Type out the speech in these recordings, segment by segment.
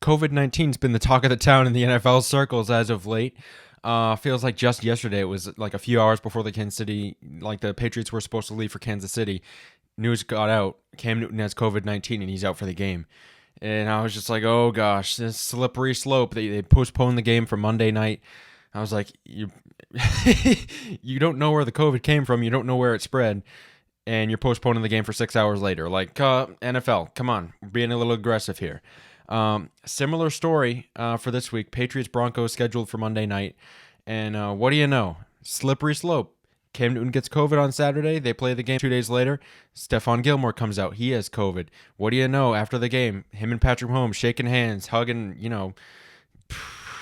COVID-19's been the talk of the town in the NFL circles as of late. Feels like just yesterday, it was like a few hours before the Patriots were supposed to leave for Kansas City. News got out, Cam Newton has COVID-19 and he's out for the game. And I was just like, oh gosh, this slippery slope. They postponed the game for Monday night. I was like, you don't know where the COVID came from. You don't know where it spread. And you're postponing the game for 6 hours later. Like, NFL, come on. We're being a little aggressive here. Similar story for this week. Patriots Broncos scheduled for Monday night. And what do you know? Slippery slope. Cam Newton gets COVID on Saturday. They play the game 2 days later. Stephon Gilmore comes out. He has COVID. What do you know? After the game, him and Patrick Mahomes shaking hands, hugging,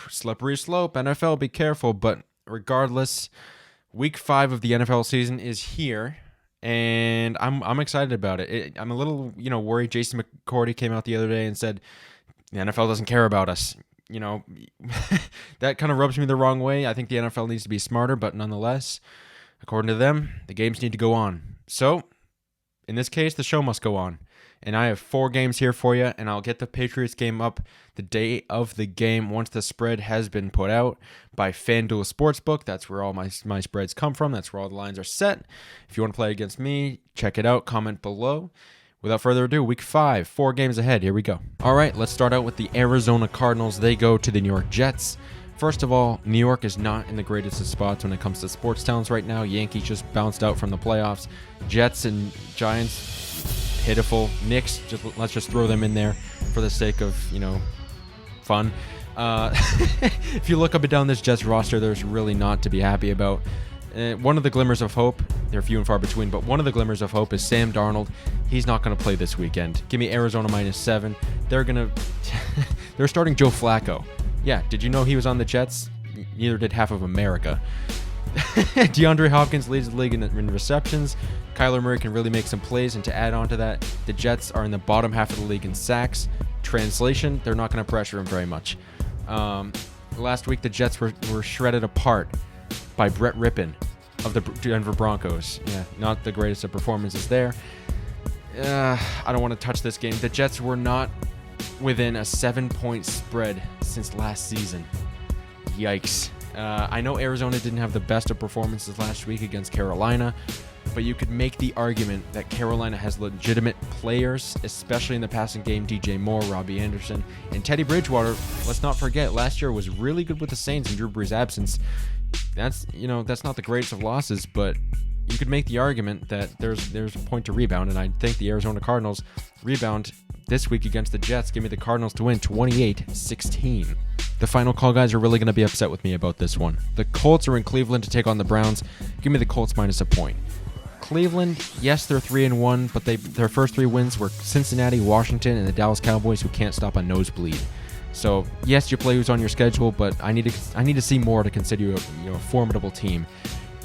slippery slope. NFL, be careful. But regardless, week 5 of the NFL season is here. And I'm excited about it. I'm a little, worried. Jason McCourty came out the other day and said, the NFL doesn't care about us. That kind of rubs me the wrong way. I think the NFL needs to be smarter, but nonetheless, according to them, the games need to go on. So, in this case, the show must go on. And I have 4 games here for you, and I'll get the Patriots game up the day of the game once the spread has been put out by FanDuel Sportsbook. That's where all my spreads come from. That's where all the lines are set. If you want to play against me, check it out. Comment below. Without further ado, week 5, 4 games ahead. Here we go. All right, let's start out with the Arizona Cardinals. They go to the New York Jets. First of all, New York is not in the greatest of spots when it comes to sports towns right now. Yankees just bounced out from the playoffs. Jets and Giants, pitiful. Knicks, let's just throw them in there for the sake of, fun. If you look up and down this Jets roster, there's really not to be happy about. One of the glimmers of hope, they're few and far between, but one of the glimmers of hope is Sam Darnold. He's not going to play this weekend. Give me Arizona -7. They're starting Joe Flacco. Yeah, did you know he was on the Jets? Neither did half of America. DeAndre Hopkins leads the league in receptions. Kyler Murray can really make some plays, and to add on to that, the Jets are in the bottom half of the league in sacks. Translation, they're not going to pressure him very much. Last week, the Jets were shredded apart by Brett Rippon of the Denver Broncos. Yeah, not the greatest of performances there. I don't want to touch this game. The Jets were not within a 7-point spread since last season. Yikes. I know Arizona didn't have the best of performances last week against Carolina, but you could make the argument that Carolina has legitimate players, especially in the passing game. DJ Moore, Robbie Anderson, and Teddy Bridgewater. Let's not forget, last year was really good with the Saints in Drew Brees' absence. That's not the greatest of losses, but you could make the argument that there's a point to rebound, and I think the Arizona Cardinals rebound this week against the Jets. Give me the Cardinals to win 28-16. The final call guys are really going to be upset with me about this one. The Colts are in Cleveland to take on the Browns. Give me the Colts -1 point. Cleveland, yes, they're 3-1, but their first 3 wins were Cincinnati, Washington, and the Dallas Cowboys, who can't stop a nosebleed. So yes, you play who's on your schedule, but I need to see more to consider you a formidable team.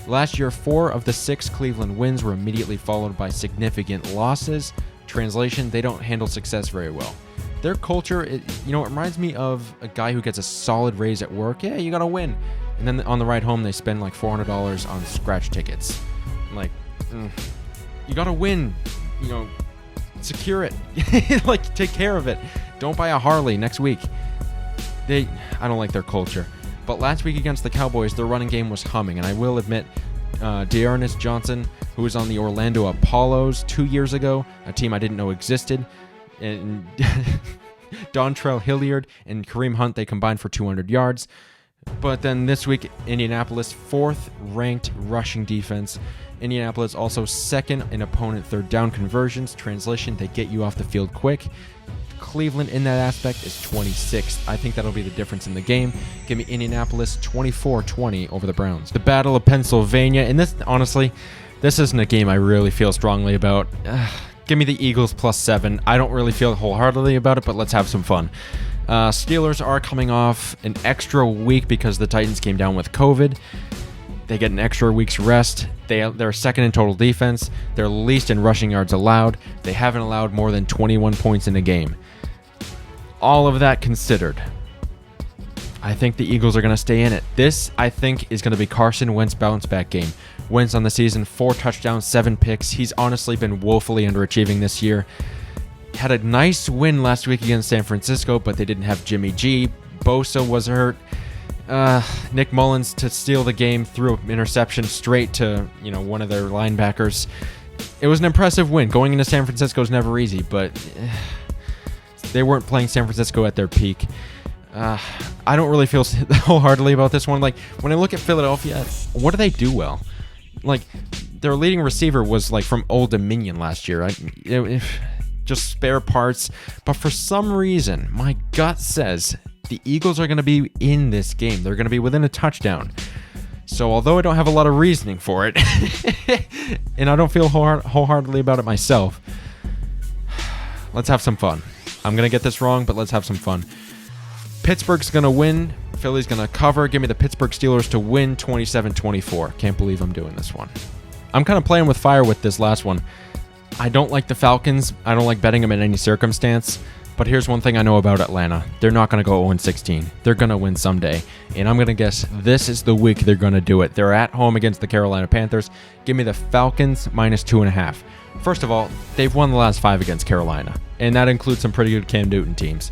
Last year, 4 of the 6 Cleveland wins were immediately followed by significant losses. Translation, they don't handle success very well. Their culture, it reminds me of a guy who gets a solid raise at work. Yeah, you got to win. And then on the ride home, they spend like $400 on scratch tickets. Like, you got to win. Secure it. Like, take care of it. Don't buy a Harley next week. I don't like their culture. But last week against the Cowboys, their running game was humming. And I will admit, Dearness Johnson, who was on the Orlando Apollos 2 years ago, a team I didn't know existed, and Dontrell Hilliard and Kareem Hunt, they combined for 200 yards. But then this week, Indianapolis, 4th-ranked rushing defense. Indianapolis also 2nd in opponent third down conversions. Translation, they get you off the field quick. Cleveland in that aspect is 26th. I think that'll be the difference in the game. Give me Indianapolis 24-20 over the Browns. The Battle of Pennsylvania, and this, honestly, this isn't a game I really feel strongly about. Give me the Eagles +7. I don't really feel wholeheartedly about it, but let's have some fun. Steelers are coming off an extra week because the Titans came down with COVID. They get an extra week's rest. They're 2nd in total defense. They're least in rushing yards allowed. They haven't allowed more than 21 points in a game. All of that considered, I think the Eagles are going to stay in it. This, I think, is going to be Carson Wentz's bounce-back game. Wentz on the season, 4 touchdowns, 7 picks. He's honestly been woefully underachieving this year. had a nice win last week against San Francisco, but they didn't have Jimmy G. Bosa was hurt. Nick Mullins to steal the game, threw an interception straight to one of their linebackers. It was an impressive win. Going into San Francisco is never easy, but they weren't playing San Francisco at their peak. I don't really feel wholeheartedly about this one. Like, when I look at Philadelphia, what do they do well? Like, their leading receiver was like from Old Dominion last year. Just spare parts. But for some reason, my gut says the Eagles are going to be in this game. They're going to be within a touchdown. So although I don't have a lot of reasoning for it, and I don't feel wholeheartedly about it myself, let's have some fun. I'm going to get this wrong, but let's have some fun. Pittsburgh's going to win. Philly's going to cover. Give me the Pittsburgh Steelers to win 27-24. Can't believe I'm doing this one. I'm kind of playing with fire with this last one. I don't like the Falcons. I don't like betting them in any circumstance. But here's one thing I know about Atlanta. They're not going to go 0-16. They're going to win someday. And I'm going to guess this is the week they're going to do it. They're at home against the Carolina Panthers. Give me the Falcons minus 2.5. First of all, they've won the last 5 against Carolina. And that includes some pretty good Cam Newton teams.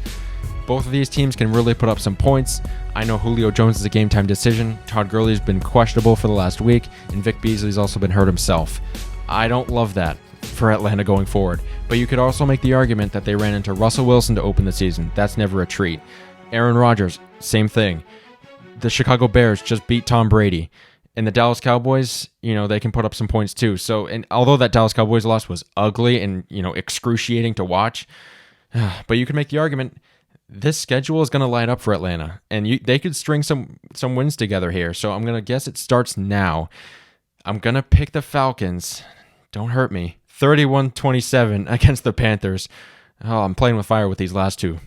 Both of these teams can really put up some points. I know Julio Jones is a game-time decision. Todd Gurley's been questionable for the last week. And Vic Beasley's also been hurt himself. I don't love that for Atlanta going forward. But you could also make the argument that they ran into Russell Wilson to open the season. That's never a treat. Aaron Rodgers, same thing. The Chicago Bears just beat Tom Brady. And the Dallas Cowboys, they can put up some points too. So, and although that Dallas Cowboys loss was ugly and, excruciating to watch, but you could make the argument this schedule is going to line up for Atlanta. And they could string some wins together here. So I'm going to guess it starts now. I'm going to pick the Falcons. Don't hurt me. 31-27 against the Panthers. Oh, I'm playing with fire with these last two.